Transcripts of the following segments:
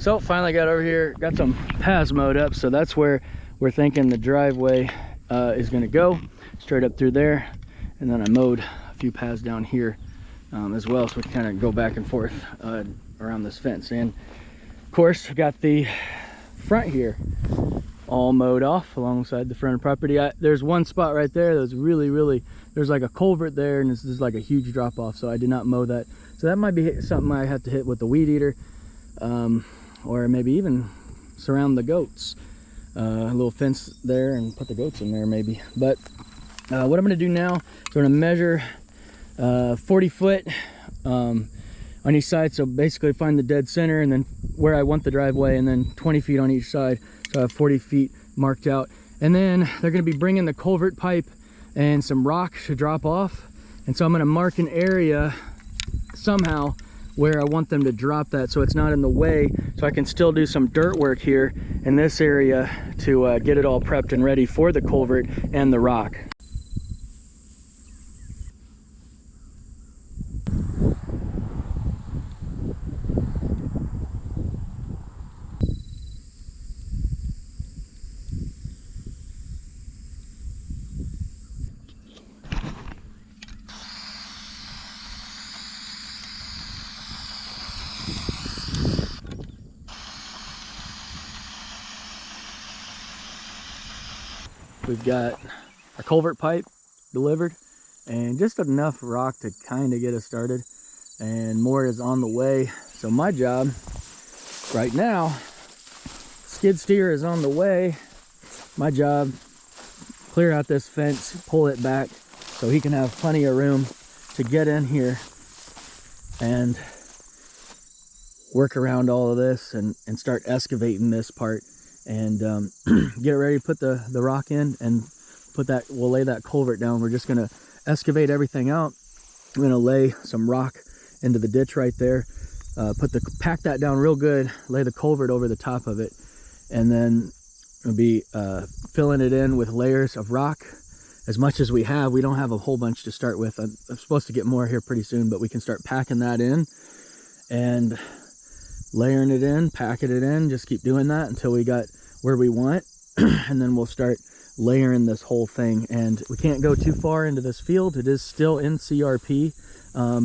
So finally got over here, got some paths mowed up, so that's where we're thinking the driveway is going to go, straight up through there. And then I mowed a few paths down here as well, so we can kind of go back and forth around this fence. And of course, we got the front here all mowed off alongside the front of the property. There's one spot right there that's really, there's like a culvert there, and this is like a huge drop off, so I did not mow that. So that might be something I have to hit with the weed eater, or maybe even surround the goats. A little fence there and put the goats in there maybe. But what I'm going to do now is I'm going to measure 40 foot on each side, so basically find the dead center and then where I want the driveway, and then 20 feet on each side, so I have 40 feet marked out. And then they're going to be bringing the culvert pipe and some rock to drop off, and so I'm going to mark an area somehow where I want them to drop that so it's not in the way, so I can still do some dirt work here in this area to get it all prepped and ready for the culvert and the rock. We've got our culvert pipe delivered and just enough rock to kind of get us started, and more is on the way. So my job right now, skid steer is on the way. My job, clear out this fence, pull it back so he can have plenty of room to get in here and work around all of this and start excavating this part and get it ready to put the rock in and put that, we'll lay that culvert down. We're just gonna excavate everything out. I'm gonna lay some rock into the ditch right there, pack that down real good, lay the culvert over the top of it, and then we'll be filling it in with layers of rock as much as we have. We don't have a whole bunch to start with. I'm supposed to get more here pretty soon, but we can start packing that in and layering it in, packing it in, just keep doing that until we got where we want. And then we'll start layering this whole thing. And we can't go too far into this field. It is still in CRP,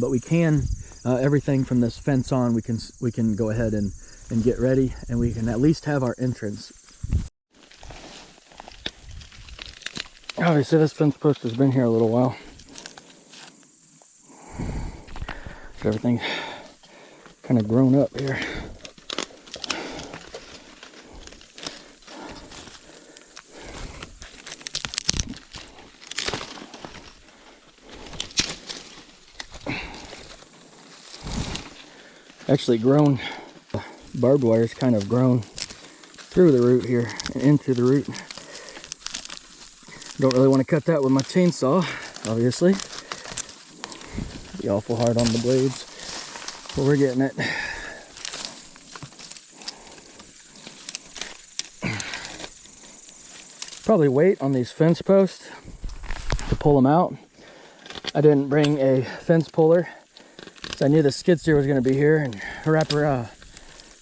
but we can, everything from this fence on, we can go ahead and get ready, and we can at least have our entrance. Obviously this fence post has been here a little while, so everything's kind of grown up here. Actually grown, barbed wire's kind of grown through the root here and into the root. Don't really want to cut that with my chainsaw, obviously. Be awful hard on the blades, but we're getting it. Probably wait on these fence posts to pull them out. I didn't bring a fence puller, so I knew the skid steer was going to be here, and wrap a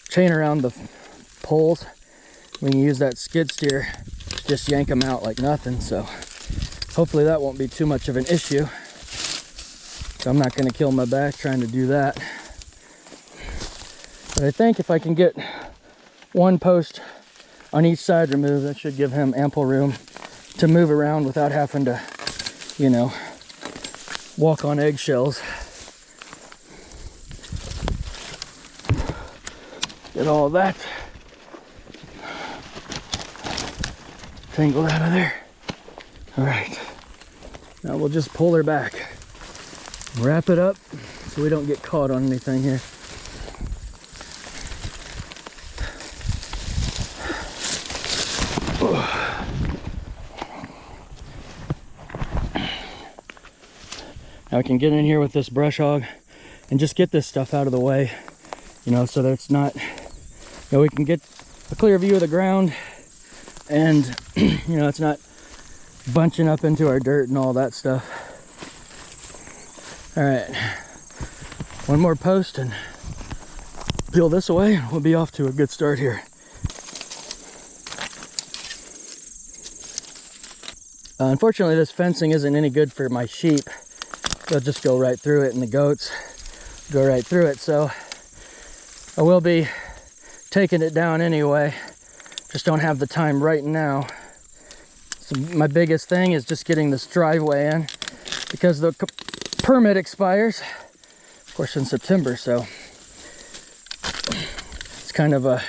chain around the poles. We can use that skid steer, just yank them out like nothing, so hopefully that won't be too much of an issue. So I'm not going to kill my back trying to do that. But I think if I can get one post on each side removed, that should give him ample room to move around without having to, you know, walk on eggshells. Get all that tangled out of there. All right, now we'll just pull her back, wrap it up so we don't get caught on anything here. Now we can get in here with this brush hog and just get this stuff out of the way, you know, so that it's not, you know, we can get a clear view of the ground, and you know, it's not bunching up into our dirt and all that stuff. All right, one more post and peel this away, and we'll be off to a good start here. Unfortunately, this fencing isn't any good for my sheep. They'll just go right through it, and the goats go right through it. So I will be taking it down anyway. Just don't have the time right now. So my biggest thing is just getting this driveway in, because the permit expires, of course, in September. So it's kind of a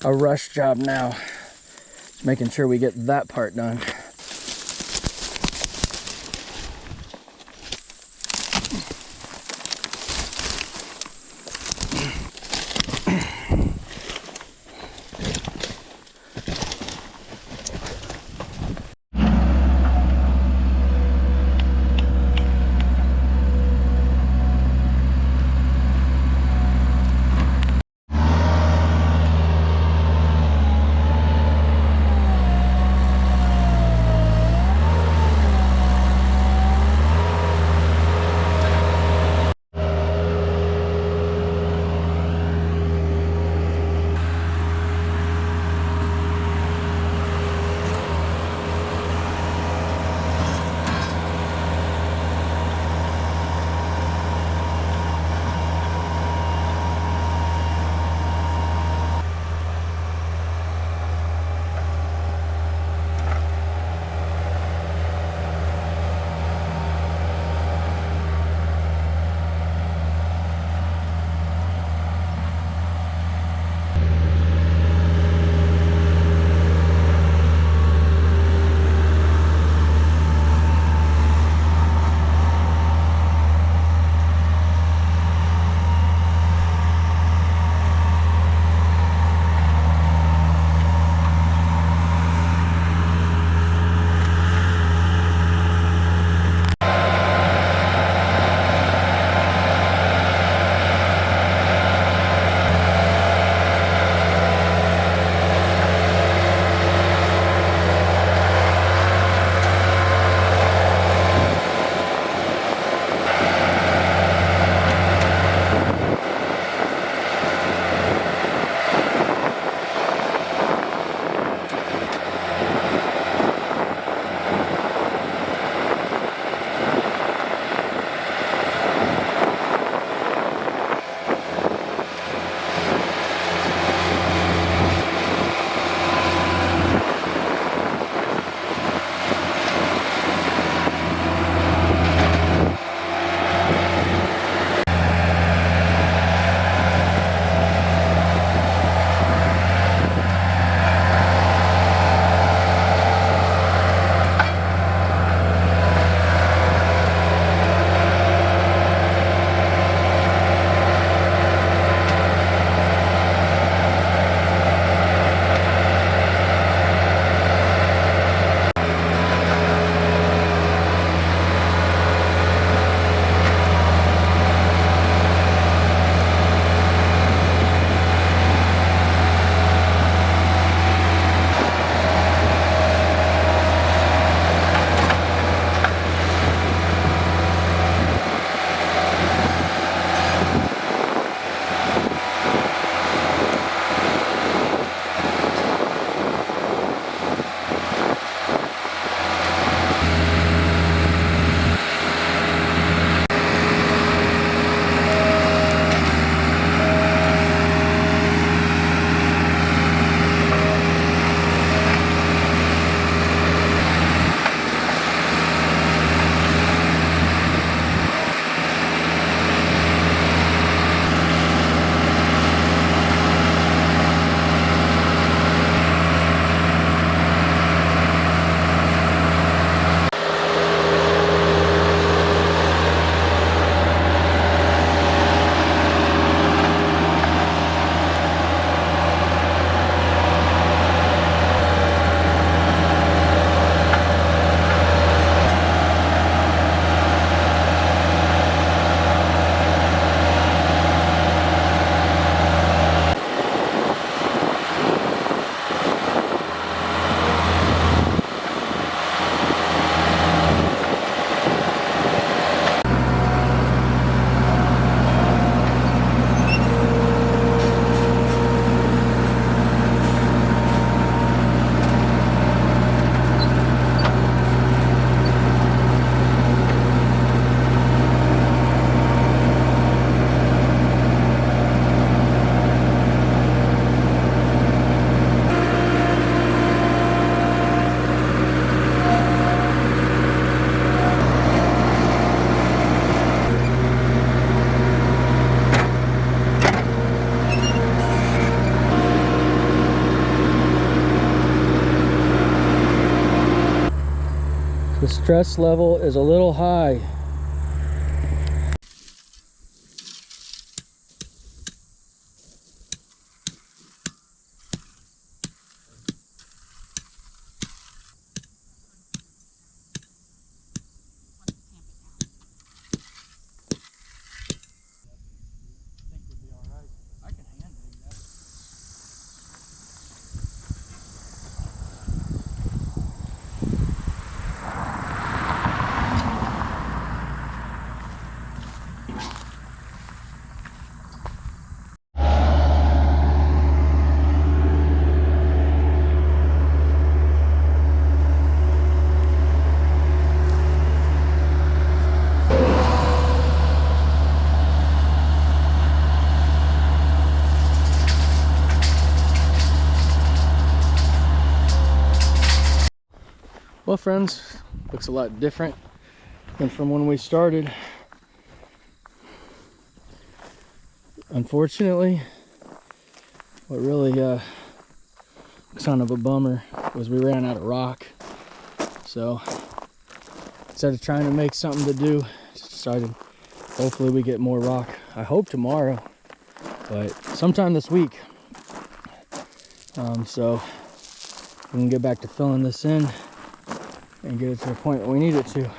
rush job now. Just making sure we get that part done. The stress level is a little high. Well, friends, looks a lot different than from when we started. Unfortunately, what really kind of a bummer was we ran out of rock. So instead of trying to make something to do, just decided hopefully we get more rock. I hope tomorrow, but sometime this week. So we can get back to filling this in and get it to the point that we need it to.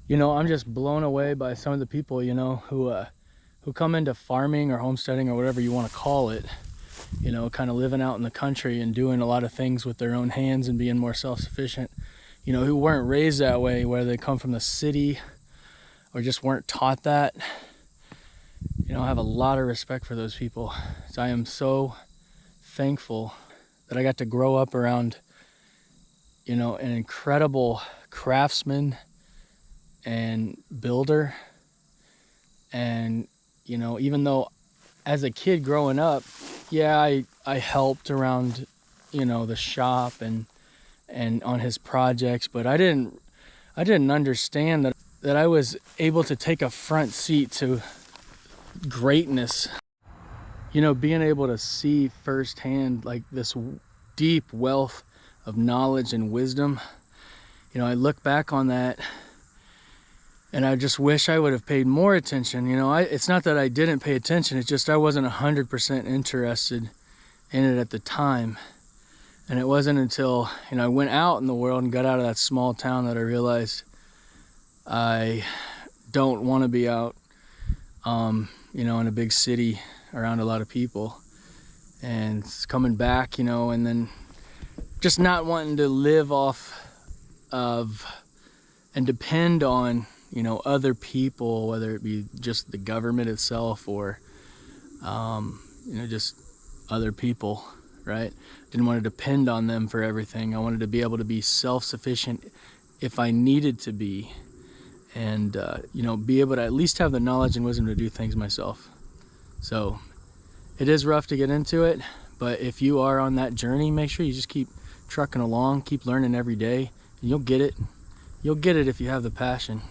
You know, I'm just blown away by some of the people, you know, who come into farming or homesteading or whatever you want to call it, you know, kind of living out in the country and doing a lot of things with their own hands and being more self-sufficient, you know, who weren't raised that way, whether they come from the city or just weren't taught that. You know, I have a lot of respect for those people. So I am so thankful that I got to grow up around, you know, an incredible craftsman and builder. And, you know, even though as a kid growing up, yeah, I helped around, you know, the shop and on his projects, but I didn't understand that I was able to take a front seat to greatness. You know, being able to see firsthand like this deep wealth of knowledge and wisdom. You know, I look back on that and I just wish I would have paid more attention. You know, it's not that I didn't pay attention, it's just I wasn't 100% interested in it at the time. And it wasn't until, you know, I went out in the world and got out of that small town that I realized I don't want to be out, you know, in a big city around a lot of people. And coming back, you know, and then just not wanting to live off of and depend on, you know, other people, whether it be just the government itself or, you know, just other people, right? Didn't want to depend on them for everything. I wanted to be able to be self-sufficient if I needed to be, and, you know, be able to at least have the knowledge and wisdom to do things myself. So it is rough to get into it, but if you are on that journey, make sure you just keep trucking along, keep learning every day, and you'll get it. You'll get it if you have the passion.